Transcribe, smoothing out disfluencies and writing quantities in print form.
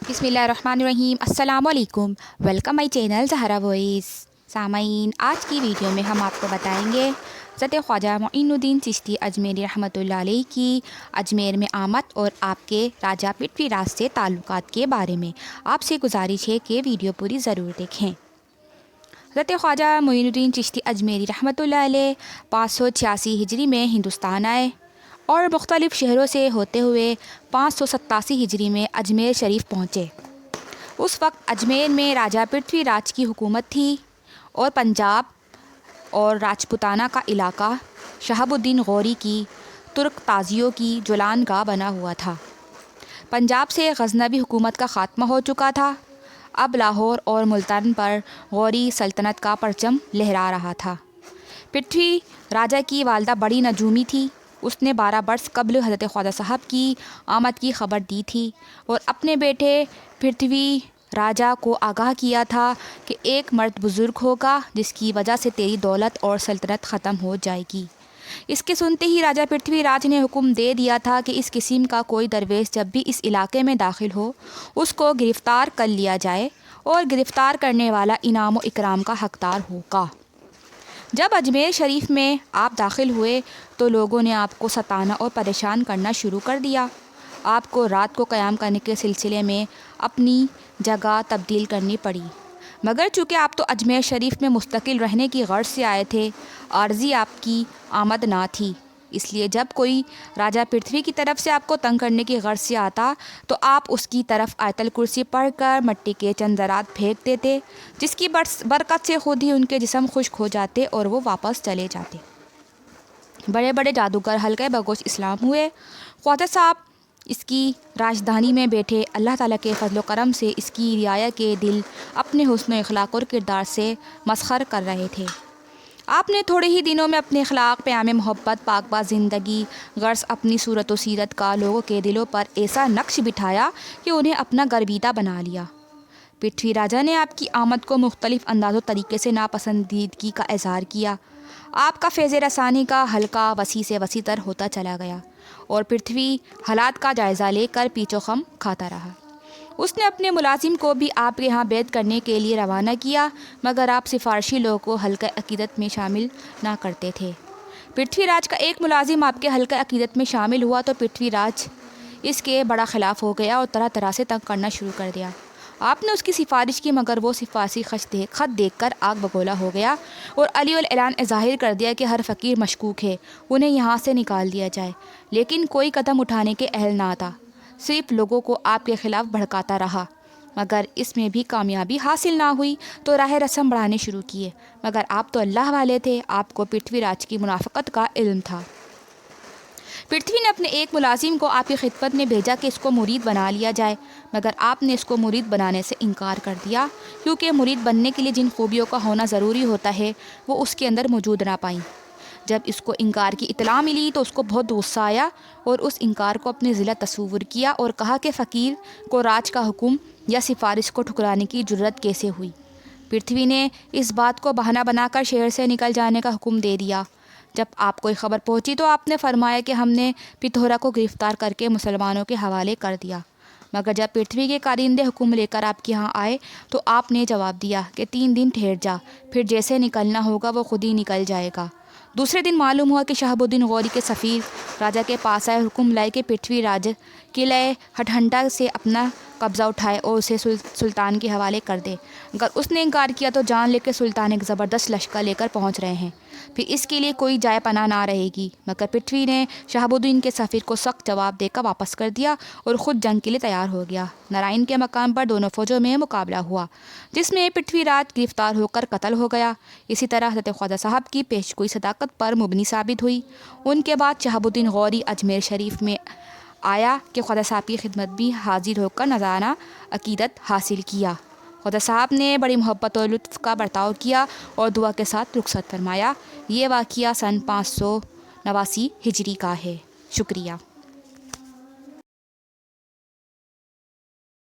بسم اللہ الرحمن الرحیم۔ السلام علیکم، welcome my channel Zahra voice. سامعین، آج کی ویڈیو میں ہم آپ کو بتائیں گے حضرت خواجہ معین الدین چشتی اجمیری رحمۃ اللہ علیہ کی اجمیر میں آمد اور آپ کے راجہ پرتھوی راج سے تعلقات کے بارے میں۔ آپ سے گزارش ہے کہ ویڈیو پوری ضرور دیکھیں۔ حضرت خواجہ معین الدین چشتی اجمیری رحمۃ اللہ علیہ 586 ہجری میں ہندوستان آئے اور مختلف شہروں سے ہوتے ہوئے 587 ہجری میں اجمیر شریف پہنچے۔ اس وقت اجمیر میں راجہ پرتھوی راج کی حکومت تھی اور پنجاب اور راجپوتانہ کا علاقہ شہاب الدین غوری کی ترک تازیوں کی جولان گاہ بنا ہوا تھا۔ پنجاب سے غزنوی حکومت کا خاتمہ ہو چکا تھا۔ اب لاہور اور ملتان پر غوری سلطنت کا پرچم لہرا رہا تھا۔ پرتھوی راجہ کی والدہ بڑی نجومی تھی۔ اس نے 12 برس قبل حضرت خواجہ صاحب کی آمد کی خبر دی تھی اور اپنے بیٹے پرتھوی راجہ کو آگاہ کیا تھا کہ ایک مرد بزرگ ہوگا جس کی وجہ سے تیری دولت اور سلطنت ختم ہو جائے گی۔ اس کے سنتے ہی راجہ پرتھوی راج نے حکم دے دیا تھا کہ اس قسم کا کوئی درویش جب بھی اس علاقے میں داخل ہو اس کو گرفتار کر لیا جائے اور گرفتار کرنے والا انعام و اکرام کا حقدار ہوگا۔ جب اجمیر شریف میں آپ داخل ہوئے تو لوگوں نے آپ کو ستانا اور پریشان کرنا شروع کر دیا۔ آپ کو رات کو قیام کرنے کے سلسلے میں اپنی جگہ تبدیل کرنی پڑی، مگر چونکہ آپ تو اجمیر شریف میں مستقل رہنے کی غرض سے آئے تھے، عارضی آپ کی آمد نہ تھی، اس لیے جب کوئی راجہ پرتھوی کی طرف سے آپ کو تنگ کرنے کی غرض سے آتا تو آپ اس کی طرف آیت الکرسی پڑھ کر مٹی کے چند ذرات پھینک دیتے، جس کی برکت سے خود ہی ان کے جسم خشک ہو جاتے اور وہ واپس چلے جاتے۔ بڑے بڑے جادوگر حلقہ بگوش اسلام ہوئے۔ خواجہ صاحب اس کی راجدھانی میں بیٹھے اللہ تعالیٰ کے فضل و کرم سے اس کی رعایا کے دل اپنے حسن و اخلاق اور کردار سے مسخر کر رہے تھے۔ آپ نے تھوڑے ہی دنوں میں اپنے اخلاق، پیام محبت، پاک باز زندگی، غرض اپنی صورت و سیرت کا لوگوں کے دلوں پر ایسا نقش بٹھایا کہ انہیں اپنا گرویدہ بنا لیا۔ پرتھوی راجہ نے آپ کی آمد کو مختلف انداز و طریقے سے ناپسندیدگی کا اظہار کیا۔ آپ کا فیض رسانی کا حلقہ وسیع سے وسیع تر ہوتا چلا گیا اور پرتھوی حالات کا جائزہ لے کر پیچ و خم کھاتا رہا۔ اس نے اپنے ملازم کو بھی آپ کے یہاں بیعت کرنے کے لیے روانہ کیا، مگر آپ سفارشی لوگوں کو حلقہ عقیدت میں شامل نہ کرتے تھے۔ پرتھوی راج کا ایک ملازم آپ کے حلقہ عقیدت میں شامل ہوا تو پرتھوی راج اس کے بڑا خلاف ہو گیا اور طرح طرح سے تنگ کرنا شروع کر دیا۔ آپ نے اس کی سفارش کی، مگر وہ سفارشی خط دیکھ کر آگ بگولا ہو گیا اور علی الاعلان ظاہر کر دیا کہ ہر فقیر مشکوک ہے، انہیں یہاں سے نکال دیا جائے، لیکن کوئی قدم اٹھانے کے اہل نہ تھا، صرف لوگوں کو آپ کے خلاف بھڑکاتا رہا۔ مگر اس میں بھی کامیابی حاصل نہ ہوئی تو راہ رسم بڑھانے شروع کیے، مگر آپ تو اللہ والے تھے، آپ کو پرتھوی راج کی منافقت کا علم تھا۔ پرتھوی نے اپنے ایک ملازم کو آپ کی خدمت میں بھیجا کہ اس کو مرید بنا لیا جائے، مگر آپ نے اس کو مرید بنانے سے انکار کر دیا، کیونکہ مرید بننے کے لیے جن خوبیوں کا ہونا ضروری ہوتا ہے وہ اس کے اندر موجود نہ پائیں۔ جب اس کو انکار کی اطلاع ملی تو اس کو بہت غصہ آیا اور اس انکار کو اپنی ذلت تصور کیا اور کہا کہ فقیر کو راج کا حکم یا سفارش کو ٹھکرانے کی جرت کیسے ہوئی۔ پرتھوی نے اس بات کو بہانہ بنا کر شہر سے نکل جانے کا حکم دے دیا۔ جب آپ کو خبر پہنچی تو آپ نے فرمایا کہ ہم نے پتھورا کو گرفتار کر کے مسلمانوں کے حوالے کر دیا، مگر جب پرتھوی کے کارندے حکم لے کر آپ کے یہاں آئے تو آپ نے جواب دیا کہ 3 دن ٹھہر جا، پھر جیسے نکلنا ہوگا وہ خود ہی نکل جائے گا۔ دوسرے دن معلوم ہوا کہ شہاب الدین غوری کے سفیر راجہ کے پاس آئے، حکم لائے کہ پرتھوی راج قلعہ ہٹھنڈا سے اپنا قبضہ اٹھائے اور اسے سلطان کے حوالے کر دے۔ اگر اس نے انکار کیا تو جان لے کے سلطان ایک زبردست لشکر لے کر پہنچ رہے ہیں، پھر اس کے لیے کوئی جائے پناہ نہ رہے گی۔ مگر پرتھوی نے شہاب الدین کے سفیر کو سخت جواب دے کر واپس کر دیا اور خود جنگ کے لیے تیار ہو گیا۔ نارائن کے مقام پر دونوں فوجوں میں مقابلہ ہوا، جس میں پرتھوی راج گرفتار ہو کر قتل ہو گیا۔ اسی طرح حضرت خواجہ صاحب کی پیش گوئی صداقت پر مبنی ثابت ہوئی۔ ان کے بعد شہاب الدین غوری اجمیر شریف میں آیا کہ خواجہ صاحب کی خدمت بھی حاضر ہو کر نذرانہ عقیدت حاصل کیا۔ خواجہ صاحب نے بڑی محبت اور لطف کا برتاؤ کیا اور دعا کے ساتھ رخصت فرمایا۔ یہ واقعہ سن 589 ہجری کا ہے۔ شکریہ۔